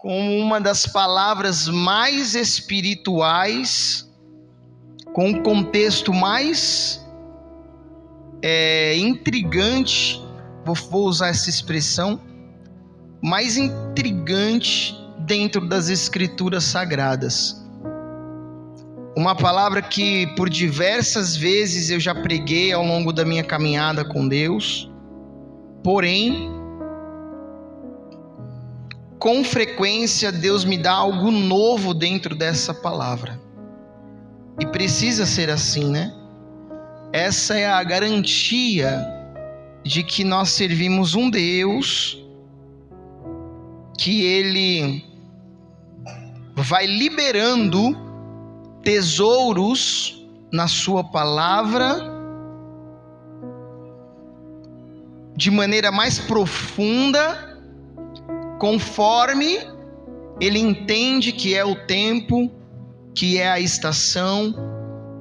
como uma das palavras mais espirituais, com o contexto mais intrigante, vou usar essa expressão, mais intrigante dentro das Escrituras Sagradas. Uma palavra que por diversas vezes eu já preguei ao longo da minha caminhada com Deus, porém, com frequência Deus me dá algo novo dentro dessa palavra. E precisa ser assim, né? Essa é a garantia de que nós servimos um Deus que Ele vai liberando tesouros na sua palavra de maneira mais profunda, conforme Ele entende que é o tempo, que é a estação,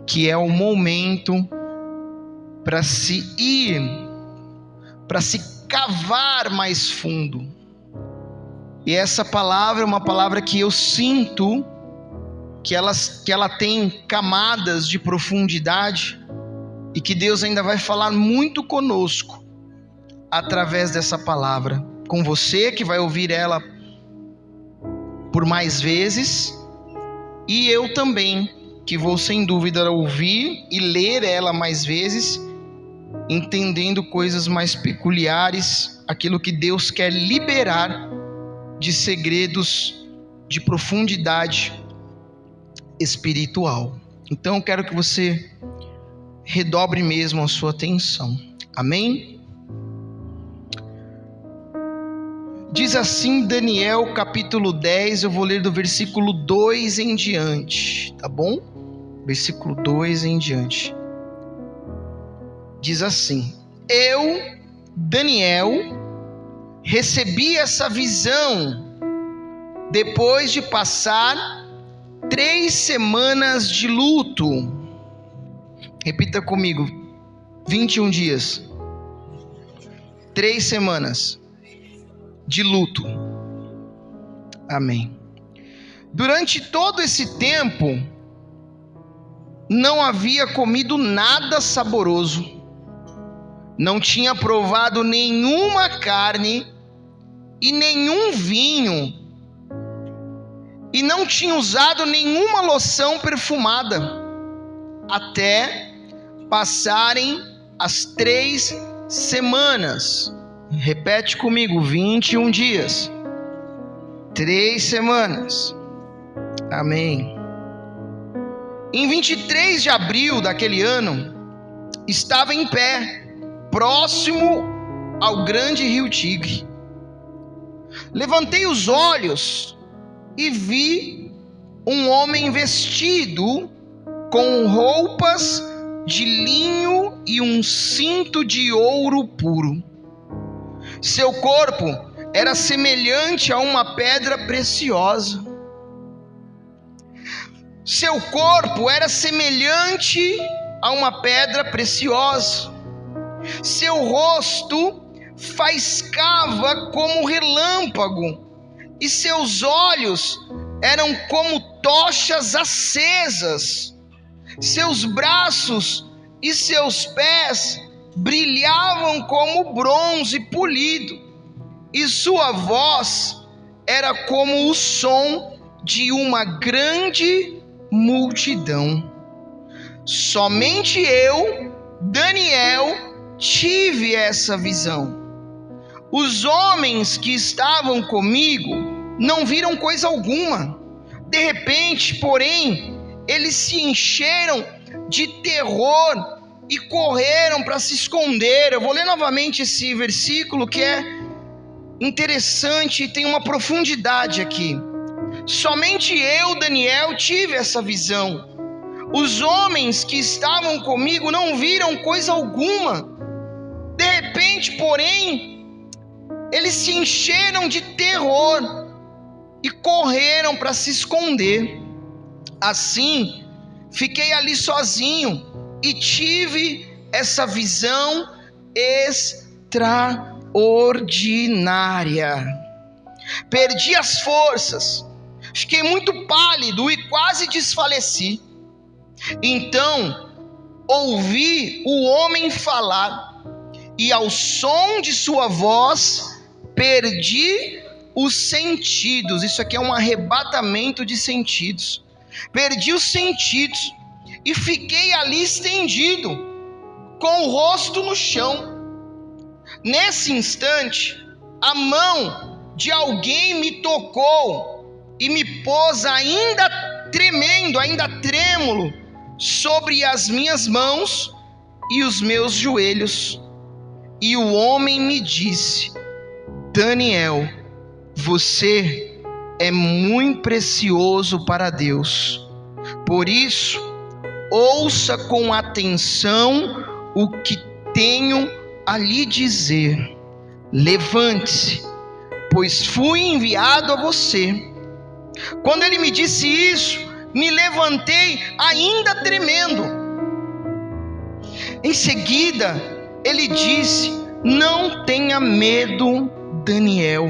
que é o momento para se ir, para se cavar mais fundo. E essa palavra é uma palavra que eu sinto que ela tem camadas de profundidade e que Deus ainda vai falar muito conosco através dessa palavra, com você que vai ouvir ela por mais vezes, e eu também, que vou sem dúvida ouvir e ler ela mais vezes, entendendo coisas mais peculiares, aquilo que Deus quer liberar de segredos de profundidade espiritual. Então eu quero que você redobre mesmo a sua atenção. Amém? Diz assim Daniel capítulo 10, eu vou ler do versículo 2 em diante, tá bom? Versículo 2 em diante. Diz assim: eu, Daniel, recebi essa visão depois de passar 3 semanas de luto. Repita comigo: 21 dias. 3 semanas de luto. Amém. Durante todo esse tempo, não havia comido nada saboroso, não tinha provado nenhuma carne e nenhum vinho, e não tinha usado nenhuma loção perfumada, até passarem as 3 semanas. Repete comigo: 21 dias. 3 semanas. Amém. Em 23 de abril daquele ano, estava em pé, próximo ao grande rio Tigre. Levantei os olhos e vi um homem vestido com roupas de linho e um cinto de ouro puro. Seu corpo era semelhante a uma pedra preciosa. Seu corpo era semelhante a uma pedra preciosa. Seu rosto faiscava como relâmpago, e seus olhos eram como tochas acesas. Seus braços e seus pés brilhavam como bronze polido, e sua voz era como o som de uma grande multidão. Somente eu, Daniel, tive essa visão. Os homens que estavam comigo não viram coisa alguma. De repente, porém, eles se encheram de terror e correram para se esconder. Eu vou ler novamente esse versículo que é interessante e tem uma profundidade aqui. Somente eu, Daniel, tive essa visão. Os homens que estavam comigo não viram coisa alguma. De repente, porém, eles se encheram de terror e correram para se esconder. Assim, fiquei ali sozinho e tive essa visão extraordinária. perdi as forças, fiquei muito pálido e quase desfaleci. Então ouvi o homem falar, e ao som de sua voz perdi os sentidos. Isso aqui é um arrebatamento de sentidos. Perdi os sentidos e fiquei ali estendido, com o rosto no chão. Nesse instante, a mão de alguém me tocou e me pôs ainda tremendo, ainda trêmulo, sobre as minhas mãos e os meus joelhos. E o homem me disse: Daniel, você é muito precioso para Deus. Por isso, ouça com atenção o que tenho a lhe dizer. Levante-se, pois fui enviado a você. Quando ele me disse isso, me levantei ainda tremendo. Em seguida, ele disse: não tenha medo, Daniel,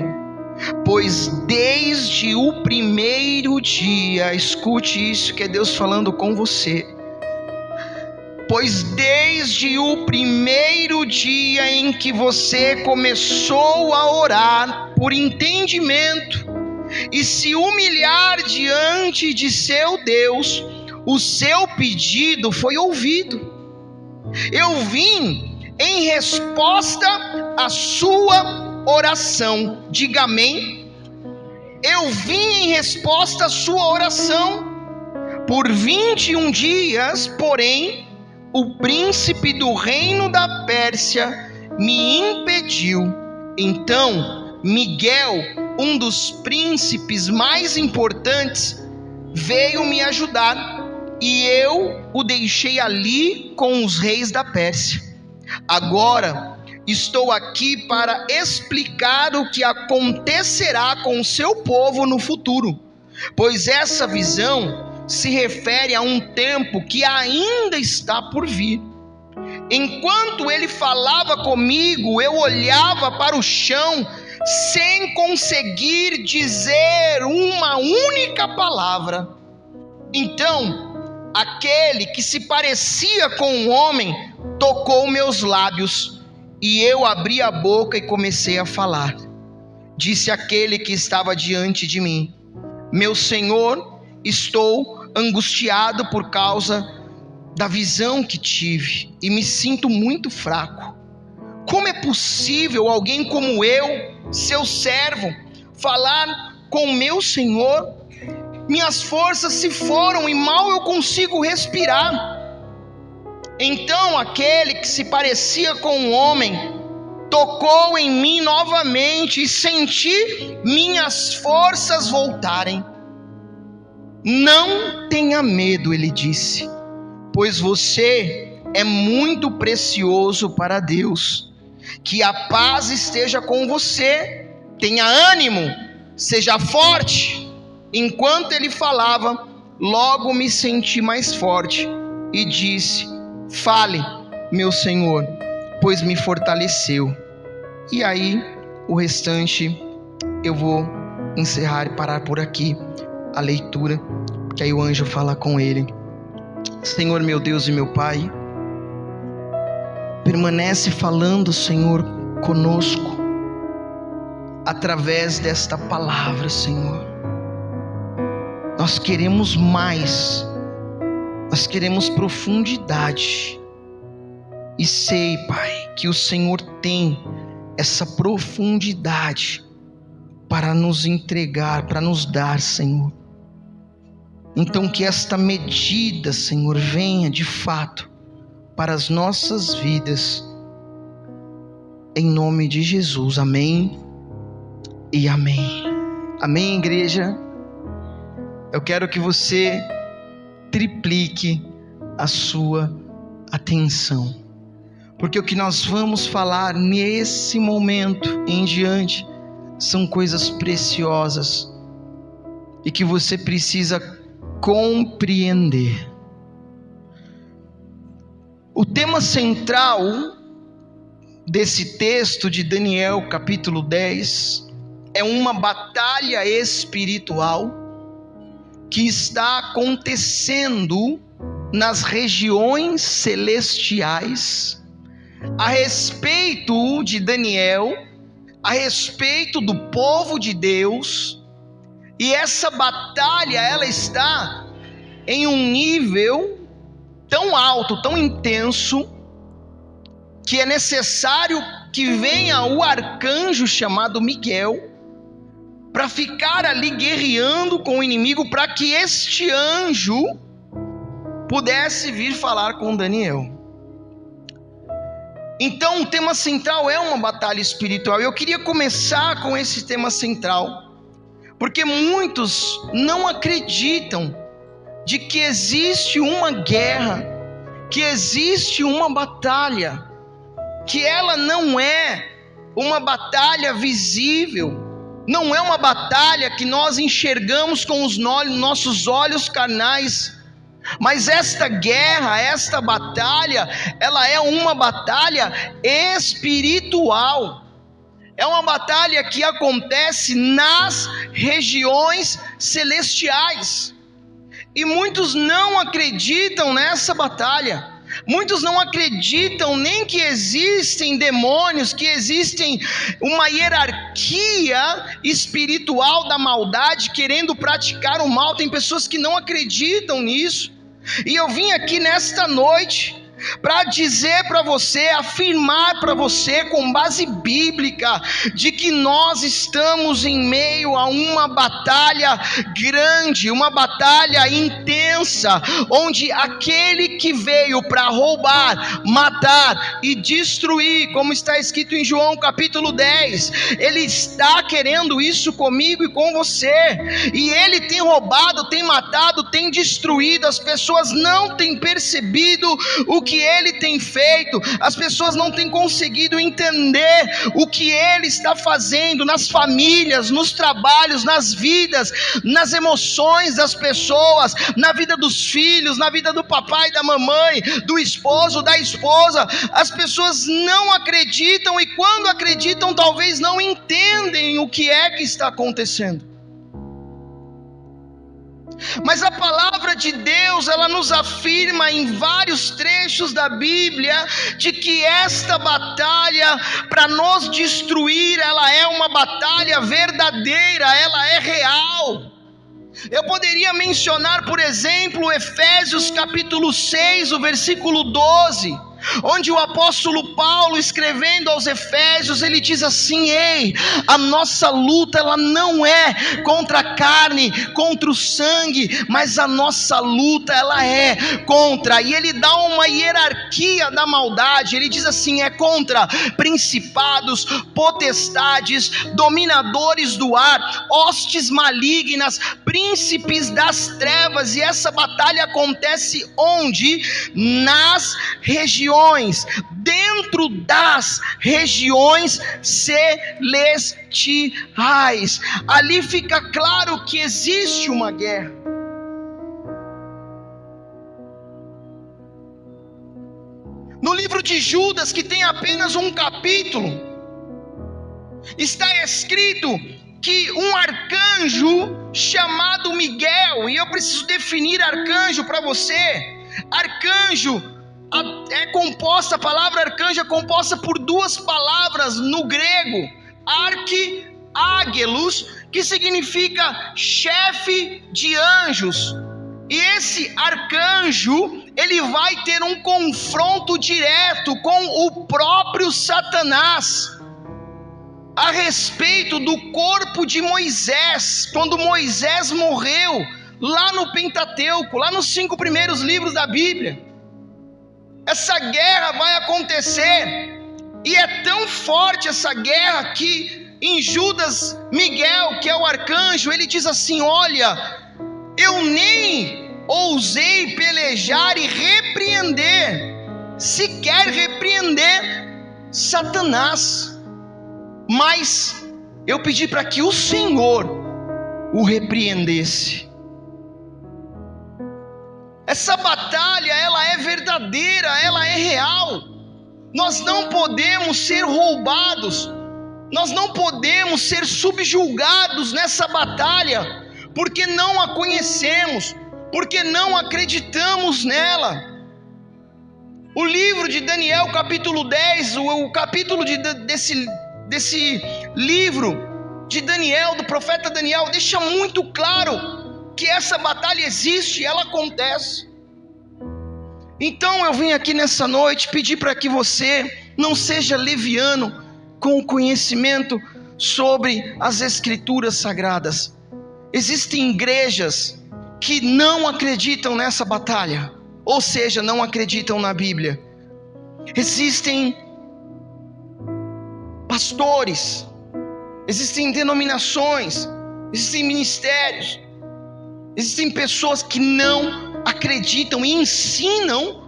pois desde o primeiro dia, escute isso que é Deus falando com você, pois desde o primeiro dia em que você começou a orar por entendimento e se humilhar diante de seu Deus, o seu pedido foi ouvido. Eu vim em resposta à sua oração. Diga amém. Eu vim em resposta à sua oração. Por 21 dias, porém, o príncipe do reino da Pérsia me impediu. Então, Miguel, um dos príncipes mais importantes, veio me ajudar, e eu o deixei ali com os reis da Pérsia. Agora estou aqui para explicar o que acontecerá com o seu povo no futuro, pois essa visão se refere a um tempo que ainda está por vir. Enquanto ele falava comigo, eu olhava para o chão sem conseguir dizer uma única palavra. Então, aquele que se parecia com um homem tocou meus lábios, e eu abri a boca e comecei a falar. Disse aquele que estava diante de mim: meu senhor, estou angustiado por causa da visão que tive e me sinto muito fraco. Como é possível alguém como eu, seu servo, falar com meu senhor? Minhas forças se foram e mal eu consigo respirar. Então aquele que se parecia com um homem tocou em mim novamente e senti minhas forças voltarem. Não tenha medo, ele disse, pois você é muito precioso para Deus. Que a paz esteja com você. Tenha ânimo, seja forte. Enquanto ele falava, logo me senti mais forte e disse: fale, meu senhor, pois me fortaleceu. E aí, o restante eu vou encerrar e parar por aqui a leitura, que aí o anjo fala com ele. Senhor, meu Deus e meu Pai, permanece falando, Senhor, conosco, através desta palavra, Senhor. Nós queremos mais, nós queremos profundidade, e sei, Pai, que o Senhor tem essa profundidade para nos entregar, para nos dar, Senhor. Então que esta medida, Senhor, venha de fato para as nossas vidas, em nome de Jesus, amém e amém. Amém, igreja? Eu quero que você triplique a sua atenção, porque o que nós vamos falar nesse momento em diante são coisas preciosas e que você precisa compreender. O tema central desse texto de Daniel, capítulo 10, é uma batalha espiritual que está acontecendo nas regiões celestiais a respeito de Daniel, a respeito do povo de Deus. E essa batalha, ela está em um nível tão alto, tão intenso, que é necessário que venha o arcanjo chamado Miguel para ficar ali guerreando com o inimigo, para que este anjo pudesse vir falar com Daniel. Então o tema central é uma batalha espiritual. Eu queria começar com esse tema central, porque muitos não acreditam de que existe uma guerra, que existe uma batalha, que ela não é uma batalha visível, não é uma batalha que nós enxergamos com os nossos olhos carnais, mas esta guerra, esta batalha, ela é uma batalha espiritual, é uma batalha que acontece nas regiões celestiais, e muitos não acreditam nessa batalha. Muitos não acreditam nem que existem demônios, que existem uma hierarquia espiritual da maldade querendo praticar o mal. Tem pessoas que não acreditam nisso. E eu vim aqui nesta noite para dizer para você, afirmar para você com base bíblica, de que nós estamos em meio a uma batalha grande, uma batalha intensa, onde aquele que veio para roubar, matar e destruir, como está escrito em João capítulo 10, ele está querendo isso comigo e com você, e ele tem roubado, tem matado, tem destruído. As pessoas não têm percebido o que ele tem feito, as pessoas não têm conseguido entender o que ele está fazendo nas famílias, nos trabalhos, nas vidas, nas emoções das pessoas, na vida dos filhos, na vida do papai e da mamãe, do esposo, da esposa. As pessoas não acreditam, e quando acreditam talvez não entendem o que é que está acontecendo. Mas a palavra de Deus, ela nos afirma em vários trechos da Bíblia, de que esta batalha para nos destruir, ela é uma batalha verdadeira, ela é real. Eu poderia mencionar, por exemplo, Efésios capítulo 6, o versículo 12, onde o apóstolo Paulo, escrevendo aos Efésios, ele diz assim: ei, a nossa luta, ela não é contra a carne, contra o sangue, mas a nossa luta, ela é contra, e ele dá uma hierarquia da maldade. Ele diz assim: é contra principados, potestades, dominadores do ar, hostes malignas, príncipes das trevas. E essa batalha acontece onde? Nas regiões, dentro das regiões celestiais. Ali fica claro que existe uma guerra. No livro de Judas, que tem apenas um capítulo, está escrito que um arcanjo chamado Miguel, e eu preciso definir arcanjo para você. Arcanjo é composta, a palavra arcanjo é composta por duas palavras no grego: arque, águelos, que significa chefe de anjos. E esse arcanjo, ele vai ter um confronto direto com o próprio Satanás, a respeito do corpo de Moisés, quando Moisés morreu, lá no Pentateuco, lá nos 5 primeiros livros da Bíblia. Essa guerra vai acontecer, e é tão forte essa guerra que em Judas, Miguel, que é o arcanjo, ele diz assim: olha, eu nem ousei pelejar e repreender, sequer repreender Satanás, mas eu pedi para que o Senhor o repreendesse. Essa batalha, ela é verdadeira, ela é real. Nós não podemos ser roubados, Nós não podemos ser subjugados nessa batalha, porque não a conhecemos, porque não acreditamos nela. O livro de Daniel, capítulo 10, o capítulo desse livro de Daniel, do profeta Daniel, deixa muito claro que essa batalha existe, ela acontece. Então eu vim aqui nessa noite pedir para que você não seja leviano com o conhecimento sobre as Escrituras Sagradas. Existem igrejas que não acreditam nessa batalha, ou seja, não acreditam na Bíblia. Existem pastores, existem denominações, existem ministérios, existem pessoas que não acreditam e ensinam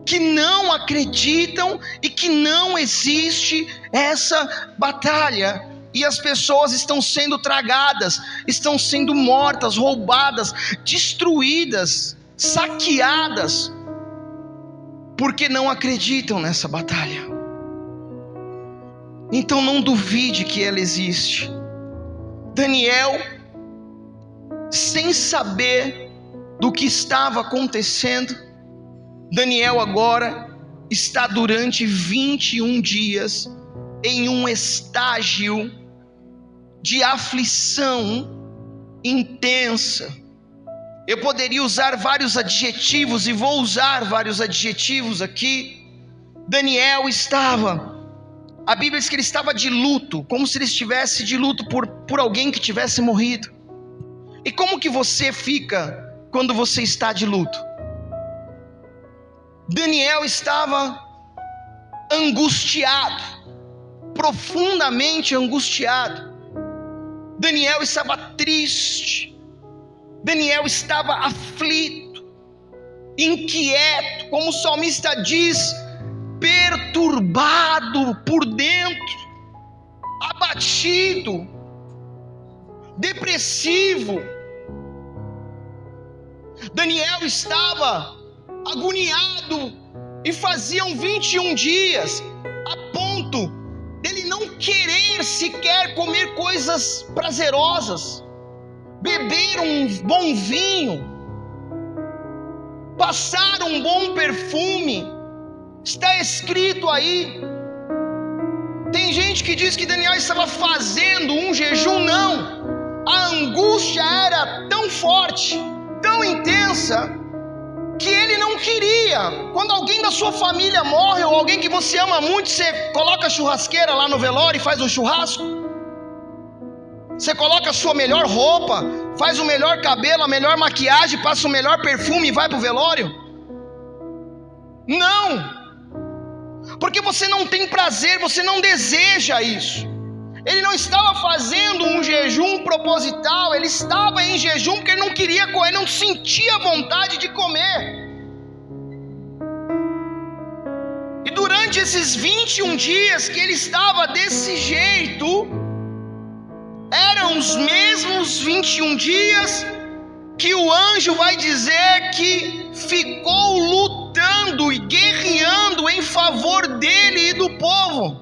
que não acreditam e que não existe essa batalha, e as pessoas estão sendo tragadas, estão sendo mortas, roubadas, destruídas, saqueadas, porque não acreditam nessa batalha. Então não duvide que ela existe. Daniel, sem saber do que estava acontecendo, Daniel agora está durante 21 dias em um estágio de aflição intensa. Eu poderia usar vários adjetivos e vou usar vários adjetivos aqui. Daniel estava, a Bíblia diz que ele estava de luto, como se ele estivesse de luto por alguém que tivesse morrido. E como que você fica quando você está de luto? Daniel estava angustiado, profundamente angustiado. Daniel estava triste, Daniel estava aflito, inquieto, como o salmista diz, perturbado por dentro, abatido, depressivo. Daniel estava agoniado, e faziam 21 dias, a ponto dele não querer sequer comer coisas prazerosas, beber um bom vinho, passar um bom perfume. Está escrito aí. Tem gente que diz que Daniel estava fazendo um jejum. Não, a angústia era tão forte, tão intensa, que ele não queria. Quando alguém da sua família morre, ou alguém que você ama muito, você coloca a churrasqueira lá no velório e faz um churrasco? Você coloca a sua melhor roupa, faz o melhor cabelo, a melhor maquiagem, passa o melhor perfume e vai para o velório? Não, porque você não tem prazer, você não deseja isso. Ele não estava fazendo um jejum proposital, ele estava em jejum porque ele não queria comer, não sentia vontade de comer. E durante esses 21 dias que ele estava desse jeito, eram os mesmos 21 dias que o anjo vai dizer que ficou lutando e guerreando em favor dele e do povo.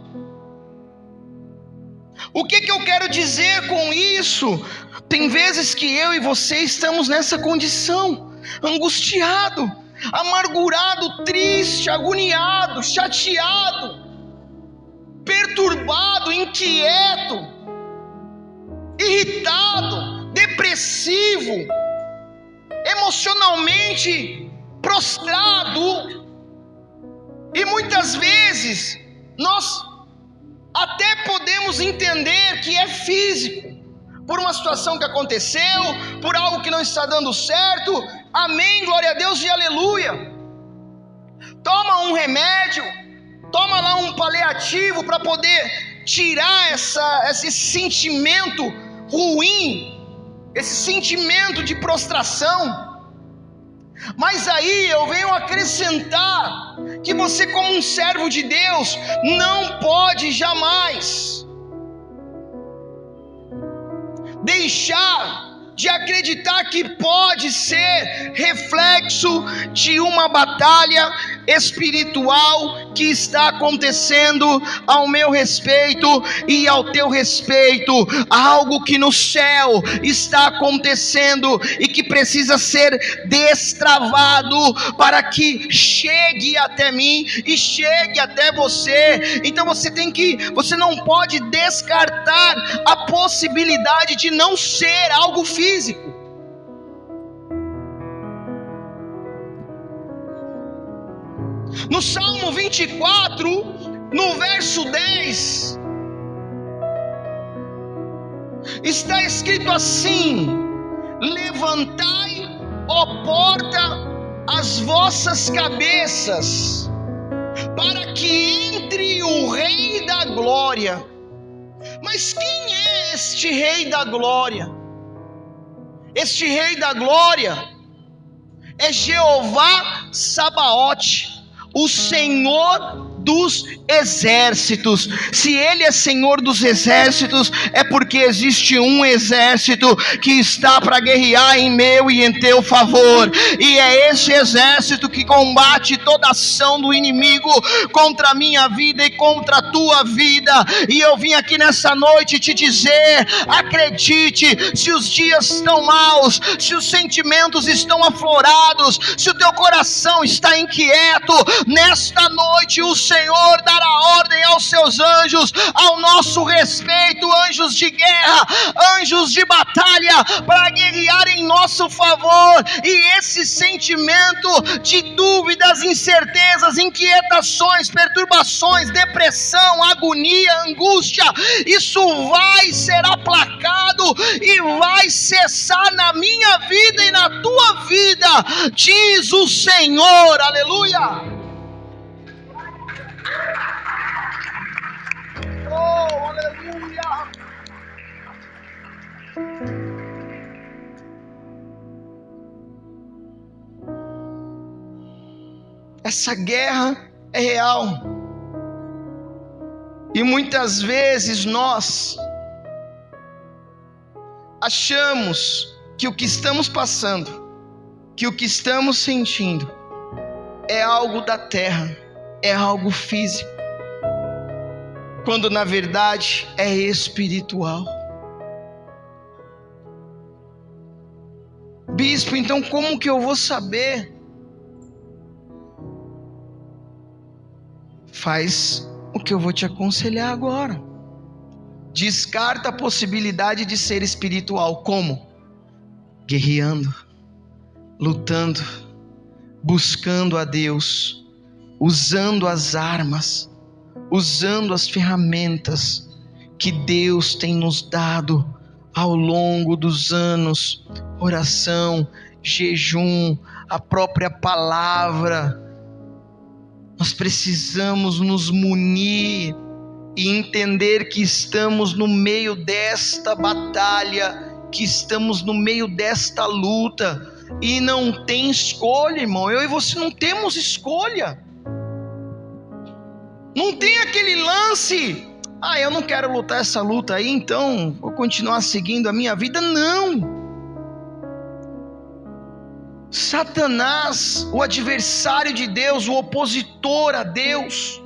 O que eu quero dizer com isso? Tem vezes que eu e você estamos nessa condição, angustiado, amargurado, triste, agoniado, chateado, perturbado, inquieto, irritado, depressivo, emocionalmente prostrado. E muitas vezes nós até podemos entender que é físico, por uma situação que aconteceu, por algo que não está dando certo. Amém, glória a Deus e aleluia. Toma um remédio, toma lá um paliativo para poder tirar esse sentimento ruim, esse sentimento de prostração. Mas aí eu venho acrescentar que você, como um servo de Deus, não pode jamais deixar de acreditar que pode ser reflexo de uma batalha espiritual que está acontecendo ao meu respeito e ao teu respeito, algo que no céu está acontecendo e que precisa ser destravado para que chegue até mim e chegue até você. Então você não pode descartar a possibilidade de não ser algo físico. No Salmo 24, no verso 10, está escrito assim: levantai, ó porta, as vossas cabeças, para que entre o Rei da Glória. Mas quem é este Rei da Glória? Este Rei da Glória é Jeová Sabaote, o Senhor dos exércitos. Se Ele é Senhor dos exércitos, é porque existe um exército que está para guerrear em meu e em teu favor, e é esse exército que combate toda ação do inimigo contra a minha vida e contra a tua vida. E eu vim aqui nessa noite te dizer: acredite, se os dias estão maus, se os sentimentos estão aflorados, se o teu coração está inquieto, nesta noite o Senhor dará ordem aos seus anjos ao nosso respeito, anjos de guerra, anjos de batalha, para guerrear em nosso favor. E esse sentimento de dúvidas, incertezas, inquietações, perturbações, depressão, agonia, angústia, isso vai ser aplacado e vai cessar na minha vida e na tua vida, diz o Senhor. Aleluia. Oh, aleluia. Essa guerra é real. E muitas vezes nós achamos que o que estamos passando, que o que estamos sentindo é algo da terra, é algo físico, quando na verdade é espiritual. Bispo, então como que eu vou saber? Faz o que eu vou te aconselhar agora. Descarta a possibilidade de ser espiritual. Como? Guerreando, lutando, buscando a Deus, usando as armas, usando as ferramentas que Deus tem nos dado ao longo dos anos. Oração, jejum, a própria palavra. Nós precisamos nos munir e entender que estamos no meio desta batalha, que estamos no meio desta luta, e não tem escolha, irmão. Eu e você não temos escolha. Não tem aquele lance: eu não quero lutar essa luta aí, então vou continuar seguindo a minha vida. Não. Satanás, o adversário de Deus, o opositor a Deus,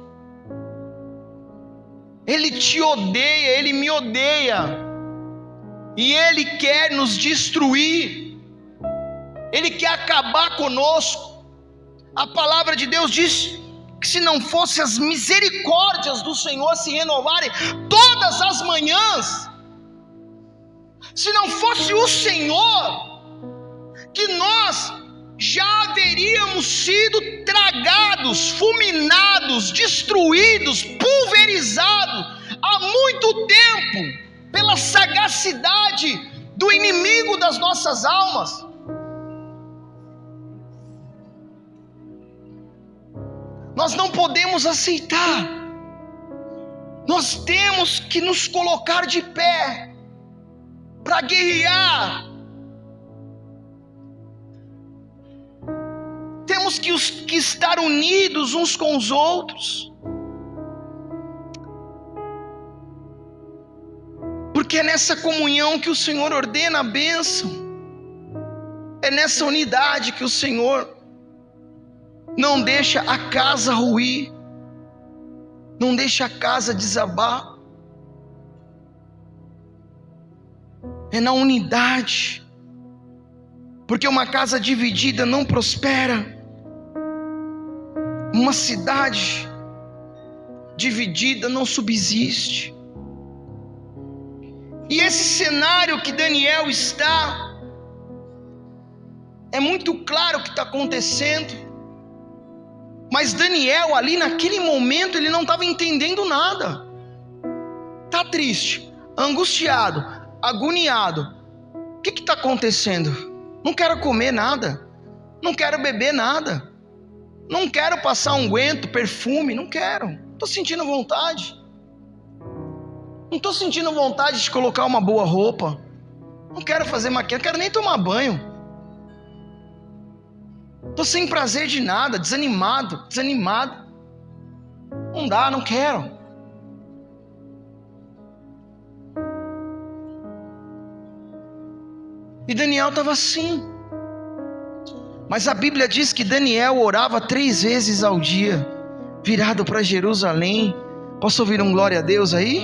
ele te odeia, ele me odeia, e ele quer nos destruir, ele quer acabar conosco. A palavra de Deus diz que se não fosse as misericórdias do Senhor se renovarem todas as manhãs, se não fosse o Senhor, que nós já haveríamos sido tragados, fulminados, destruídos, pulverizados há muito tempo pela sagacidade do inimigo das nossas almas. Nós não podemos aceitar. Nós temos que nos colocar de pé para guerrear. Temos que estar unidos uns com os outros, porque é nessa comunhão que o Senhor ordena a bênção, é nessa unidade que o Senhor não deixa a casa ruir, não deixa a casa desabar. É na unidade, porque uma casa dividida não prospera, uma cidade dividida não subsiste. E esse cenário que Daniel está, é muito claro o que está acontecendo, mas Daniel ali naquele momento, ele não estava entendendo nada. Está triste, angustiado, agoniado. O que está acontecendo? Não quero comer nada, não quero beber nada, não quero passar unguento, perfume, não quero, não estou sentindo vontade. Não estou sentindo vontade de colocar uma boa roupa, não quero fazer maquiagem, não quero nem tomar banho. Estou sem prazer de nada, desanimado. Não dá, não quero. E Daniel estava assim. Mas a Bíblia diz que Daniel orava 3 vezes ao dia, virado para Jerusalém. Posso ouvir um glória a Deus aí?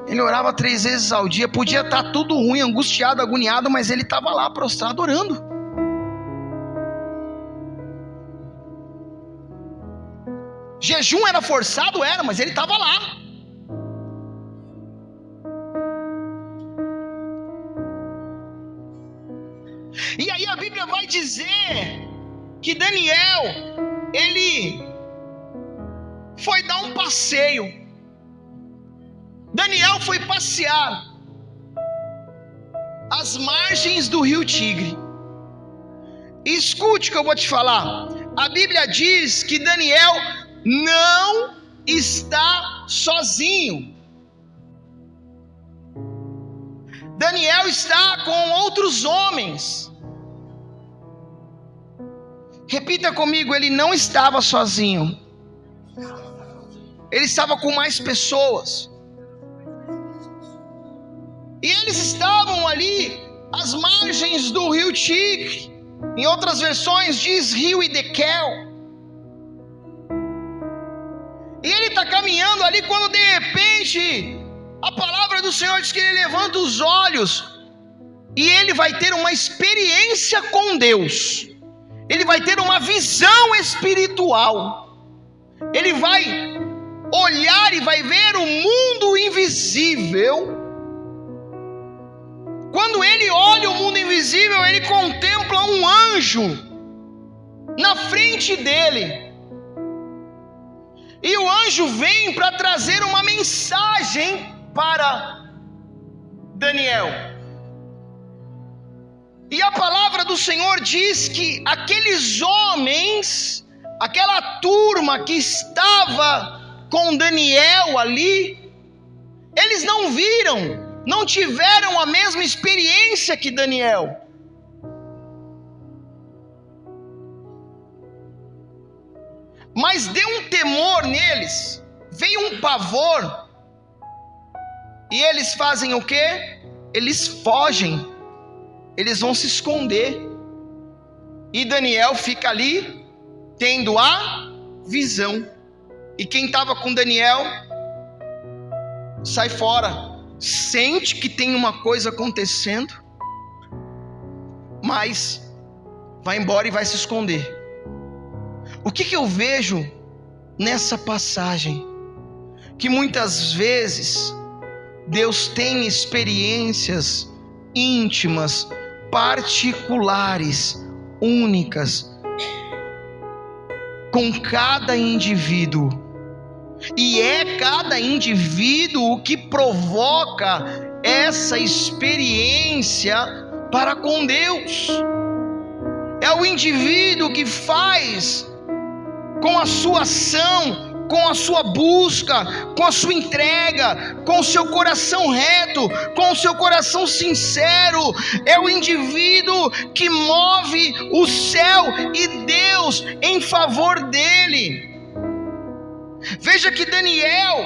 Ele orava 3 vezes ao dia. Podia estar tudo ruim, angustiado, agoniado, mas ele estava lá prostrado orando. Jejum era forçado? Era, mas ele estava lá. E aí a Bíblia vai dizer que Daniel, ele foi dar um passeio. Daniel foi passear às margens do rio Tigre. E escute o que eu vou te falar. A Bíblia diz que Daniel não está sozinho. Daniel está com outros homens. Repita comigo, ele não estava sozinho. Ele estava com mais pessoas. E eles estavam ali às margens do rio Tigre. Em outras versões diz rio Hidekel. E ele está caminhando ali quando de repente a palavra do Senhor diz que ele levanta os olhos e ele vai ter uma experiência com Deus. Ele vai ter uma visão espiritual. Ele vai olhar e vai ver o mundo invisível. Quando ele olha o mundo invisível, ele contempla um anjo na frente dele. E o anjo vem para trazer uma mensagem para Daniel. E a palavra do Senhor diz que aqueles homens, aquela turma que estava com Daniel ali, eles não viram, não tiveram a mesma experiência que Daniel. Mas deu um temor neles, veio um pavor, e eles fazem o quê? Eles fogem, eles vão se esconder, e Daniel fica ali, tendo a visão, e quem estava com Daniel, sai fora, sente que tem uma coisa acontecendo, mas vai embora e vai se esconder. O que eu vejo nessa passagem? Que muitas vezes Deus tem experiências íntimas, particulares, únicas, com cada indivíduo. E é cada indivíduo que provoca essa experiência para com Deus. É o indivíduo que faz com a sua ação, com a sua busca, com a sua entrega, com o seu coração reto, com o seu coração sincero. É o indivíduo que move o céu e Deus em favor dele. Veja que Daniel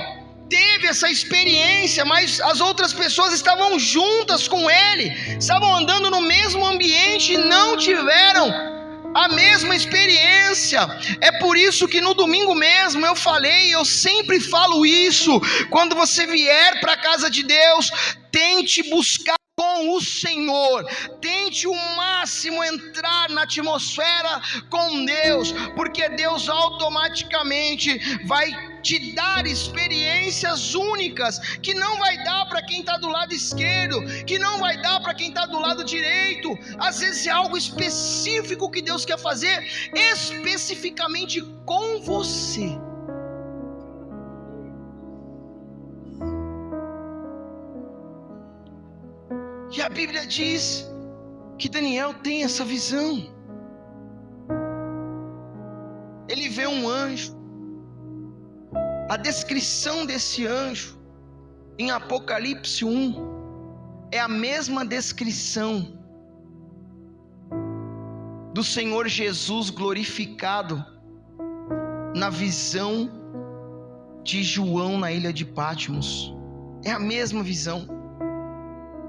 teve essa experiência, mas as outras pessoas estavam juntas com ele, estavam andando no mesmo ambiente e não tiveram a mesma experiência. É por isso que no domingo mesmo eu falei, eu sempre falo isso: quando você vier para a casa de Deus, tente buscar com o Senhor, tente o máximo entrar na atmosfera com Deus, porque Deus automaticamente vai te dar experiências únicas, que não vai dar para quem está do lado esquerdo, que não vai dar para quem está do lado direito. Às vezes é algo específico que Deus quer fazer, especificamente com você. E a Bíblia diz que Daniel tem essa visão. Ele vê um anjo. A descrição desse anjo em Apocalipse 1 é a mesma descrição do Senhor Jesus glorificado na visão de João na ilha de Patmos. É a mesma visão.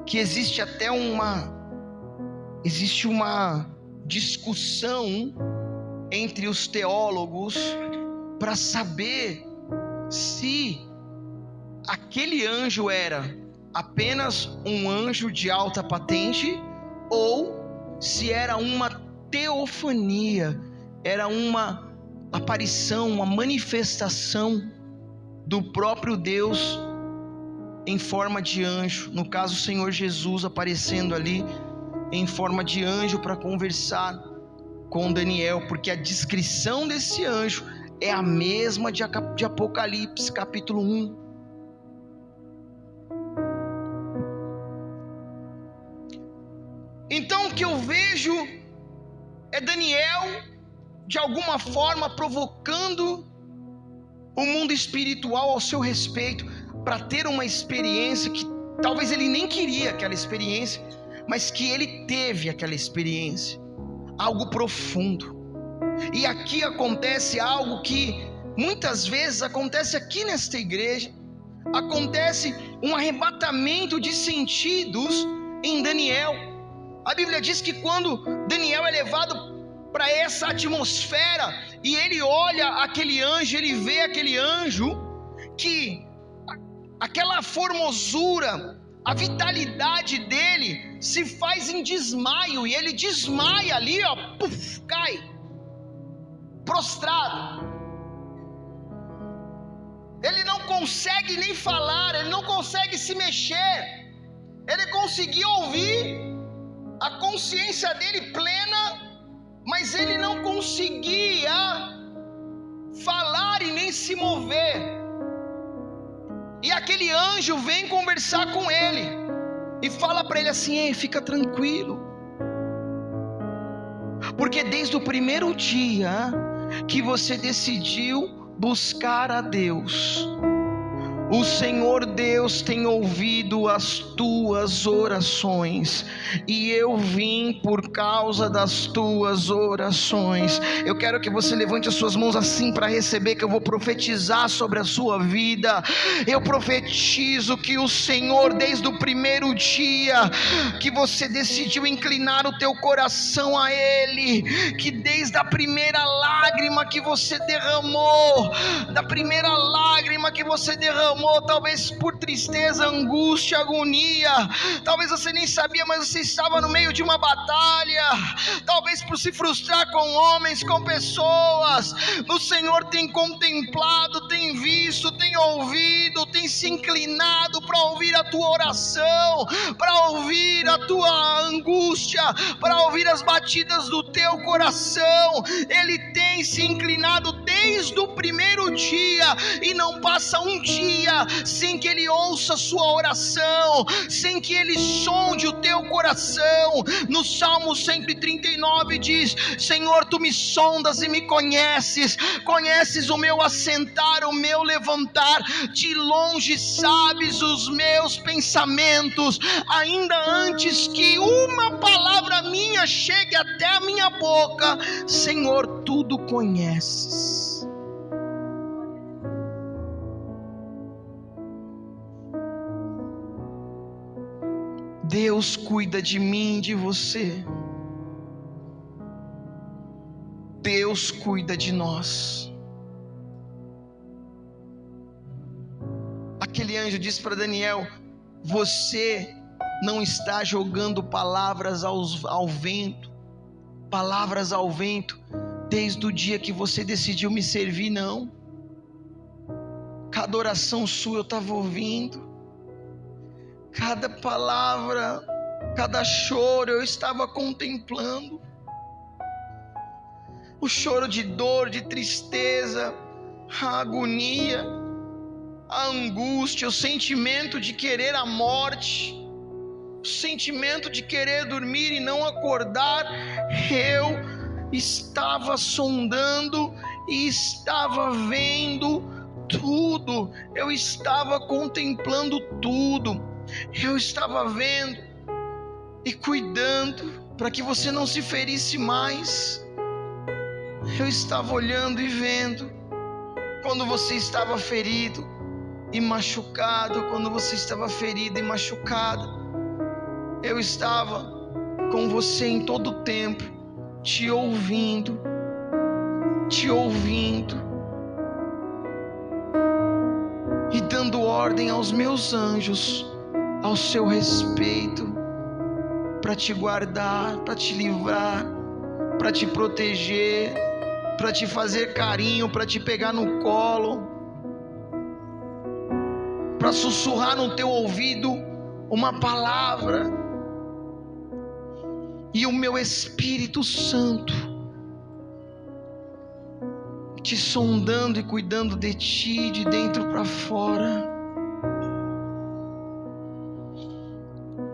Que existe até uma discussão entre os teólogos para saber se aquele anjo era apenas um anjo de alta patente ou se era uma teofania, era uma aparição, uma manifestação do próprio Deus em forma de anjo. No caso, o Senhor Jesus aparecendo ali em forma de anjo para conversar com Daniel, porque a descrição desse anjo é a mesma de Apocalipse capítulo 1. Então o que eu vejo é Daniel de alguma forma provocando o mundo espiritual ao seu respeito, para ter uma experiência que talvez ele nem queria aquela experiência, mas que ele teve aquela experiência, algo profundo. E aqui acontece algo que muitas vezes acontece aqui nesta igreja, acontece um arrebatamento de sentidos em Daniel. A Bíblia diz que quando Daniel é levado para essa atmosfera e ele olha aquele anjo, ele vê aquele anjo, que aquela formosura, a vitalidade dele se faz em desmaio, e ele desmaia ali, puf, cai, prostrado. Ele não consegue nem falar, ele não consegue se mexer. Ele conseguiu ouvir, a consciência dele plena, mas ele não conseguia falar e nem se mover. E aquele anjo vem conversar com ele e fala para ele assim: ei, fica tranquilo, porque desde o primeiro dia que você decidiu buscar a Deus, o Senhor Deus tem ouvido as tuas orações, e eu vim por causa das tuas orações. Eu quero que você levante as suas mãos assim para receber, que eu vou profetizar sobre a sua vida. Eu profetizo que o Senhor, desde o primeiro dia que você decidiu inclinar o teu coração a Ele, que desde a primeira lágrima que você derramou, talvez por tristeza, angústia, agonia, talvez você nem sabia, mas você estava no meio de uma batalha, talvez por se frustrar com homens, com pessoas, o Senhor tem contemplado, tem visto, tem ouvido, tem se inclinado para ouvir a tua oração, para ouvir a tua angústia, para ouvir as batidas do teu coração. Ele tem se inclinado desde o primeiro dia, e não passa um dia sem que Ele ouça a sua oração, sem que Ele sonde o teu coração. No Salmo 139 diz: Senhor, Tu me sondas e me conheces o meu assentar, o meu levantar, de longe sabes os meus pensamentos, ainda antes que uma palavra minha chegue até a minha boca, Senhor, tudo conheces. Deus cuida de mim e de você. Deus cuida de nós. Aquele anjo disse para Daniel: você não está jogando palavras ao vento, desde o dia que você decidiu me servir, não. Cada oração sua eu estava ouvindo, cada palavra, cada choro eu estava contemplando. O choro de dor, de tristeza, a agonia, a angústia, o sentimento de querer a morte, o sentimento de querer dormir e não acordar. Eu estava sondando e estava vendo tudo, eu estava contemplando tudo, eu estava vendo e cuidando para que você não se ferisse mais. Eu estava olhando e vendo quando você estava ferido e machucado, quando você estava ferido e machucado. Eu estava com você em todo o tempo, te ouvindo, e dando ordem aos meus anjos ao seu respeito, para te guardar, para te livrar, para te proteger, para te fazer carinho, para te pegar no colo, para sussurrar no teu ouvido uma palavra. E o meu Espírito Santo te sondando e cuidando de ti, de dentro para fora.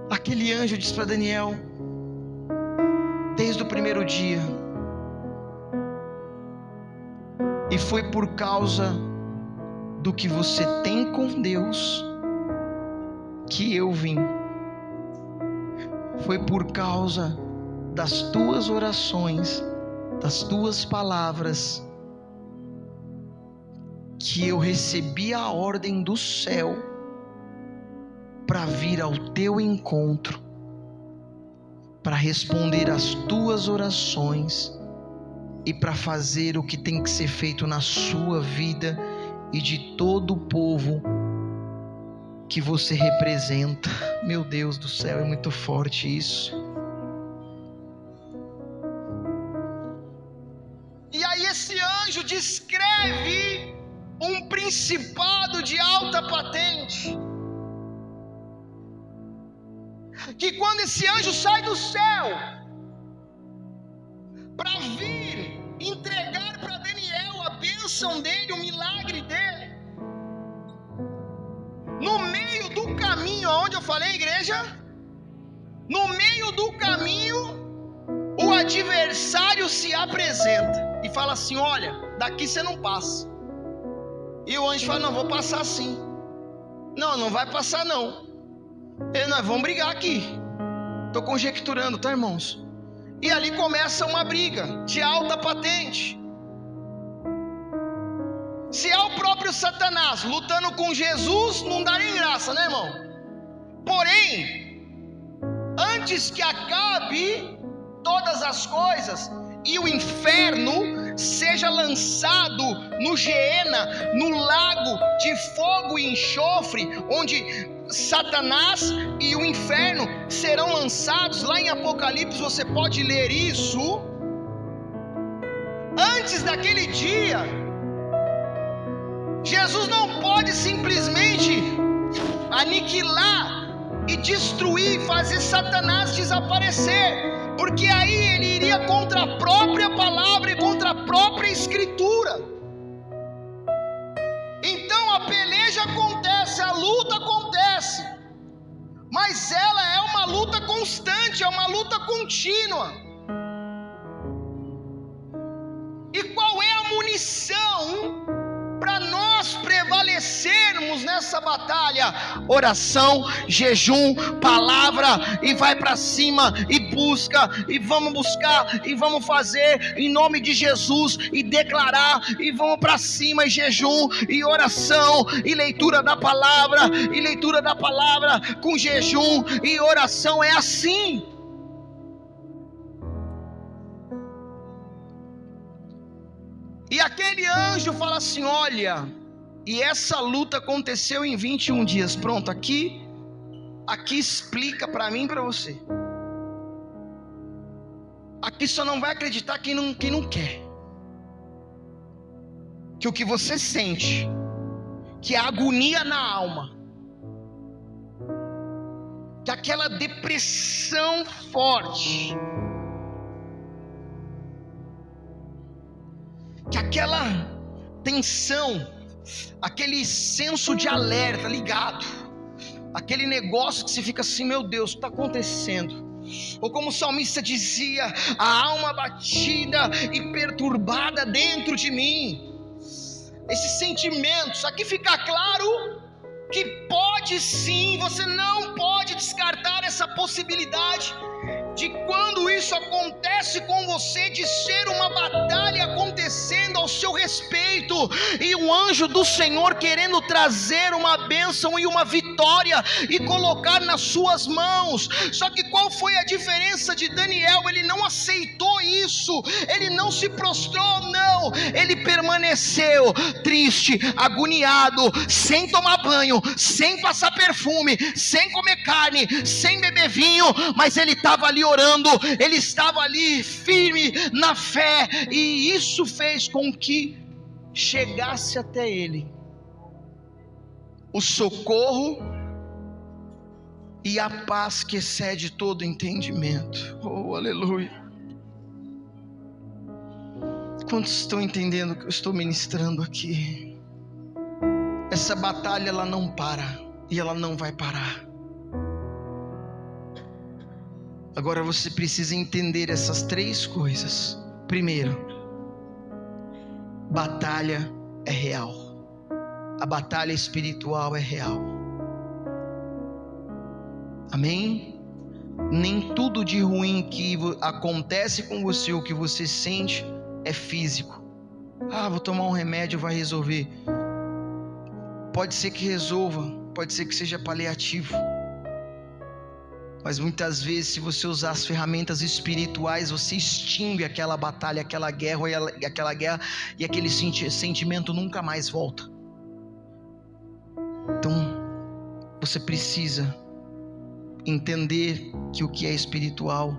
Aquele anjo disse para Daniel, desde o primeiro dia: e foi por causa do que você tem com Deus que eu vim. Foi por causa das tuas orações, das tuas palavras, que eu recebi a ordem do céu para vir ao teu encontro, para responder às tuas orações e para fazer o que tem que ser feito na sua vida e de todo o povo que você representa. Meu Deus do céu, é muito forte isso. E aí esse anjo descreve um principado de alta patente, que quando esse anjo sai do céu para vir entregar para Daniel a bênção dele, o milagre dele, no meio do caminho, aonde eu falei, igreja, no meio do caminho, o adversário se apresenta e fala assim: olha, daqui você não passa. E o anjo fala: não, vou passar sim. Não, não vai passar não. Nós vamos brigar aqui. Estou conjecturando, tá, irmãos? E ali começa uma briga de alta patente. Se é o próprio Satanás lutando com Jesus, não dá nem graça, né, irmão? Porém, antes que acabe todas as coisas e o inferno seja lançado no Geena, no lago de fogo e enxofre, onde Satanás e o inferno serão lançados, lá em Apocalipse você pode ler isso. Antes daquele dia, Jesus não pode simplesmente aniquilar e destruir, fazer Satanás desaparecer, porque aí ele iria contra a própria palavra e contra a própria escritura. Então a peleja acontece, a luta acontece, mas ela é uma luta constante, é uma luta contínua. E qual é a munição para nós prevalecermos nessa batalha? Oração, jejum, palavra, e vai para cima, e busca, e vamos buscar, e vamos fazer em nome de Jesus, e declarar, e vamos para cima, e jejum, e oração, e leitura da palavra, com jejum e oração. É assim. aquele anjo fala assim: olha, e essa luta aconteceu em 21 dias. Pronto, aqui explica para mim e para você. Aqui só não vai acreditar quem não quer. Que o que você sente, que a agonia na alma, que aquela depressão forte, que aquela tensão, aquele senso de alerta ligado, aquele negócio que você fica assim: meu Deus, o que está acontecendo? Ou como o salmista dizia: a alma batida e perturbada dentro de mim. Esses sentimentos, aqui fica claro que pode sim, você não pode descartar essa possibilidade de, quando isso acontece com você, de ser uma batalha acontecendo ao seu respeito, e um anjo do Senhor querendo trazer uma bênção e uma vitória e colocar nas suas mãos. Só que qual foi a diferença de Daniel? Ele não aceitou isso, ele não se prostrou, não, ele permaneceu triste, agoniado, sem tomar banho, sem passar perfume, sem comer carne, sem beber vinho, mas ele estava ali orando, ele estava ali firme na fé, e isso fez com que chegasse até ele o socorro e a paz que excede todo entendimento. Oh, aleluia! Quantos estão entendendo o que eu estou ministrando aqui? Essa batalha, ela não para, e ela não vai parar. Agora você precisa entender essas 3 coisas. Primeiro, batalha é real. A batalha espiritual é real. Amém? Nem tudo de ruim que acontece com você, o que você sente, é físico. Vou tomar um remédio, vai resolver. Pode ser que resolva, pode ser que seja paliativo. Mas muitas vezes, se você usar as ferramentas espirituais, você extingue aquela batalha, aquela guerra, e aquele sentimento nunca mais volta. Então, você precisa entender que o que é espiritual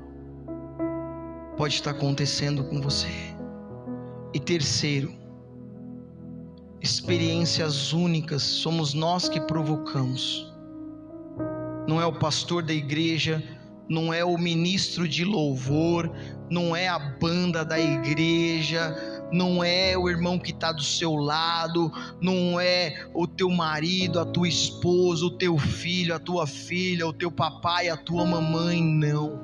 pode estar acontecendo com você. E terceiro, experiências únicas somos nós que provocamos. Não é o pastor da igreja, não é o ministro de louvor, não é a banda da igreja, não é o irmão que está do seu lado, não é o teu marido, a tua esposa, o teu filho, a tua filha, o teu papai, a tua mamãe, não.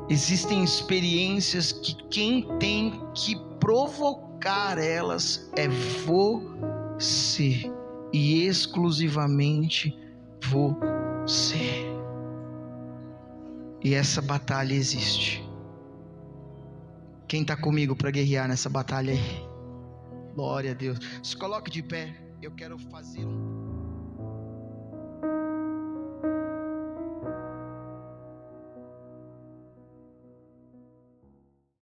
Existem experiências que quem tem que provocar elas é você, e exclusivamente você. E essa batalha existe. Quem está comigo para guerrear nessa batalha aí? Glória a Deus. Se coloque de pé, eu quero fazer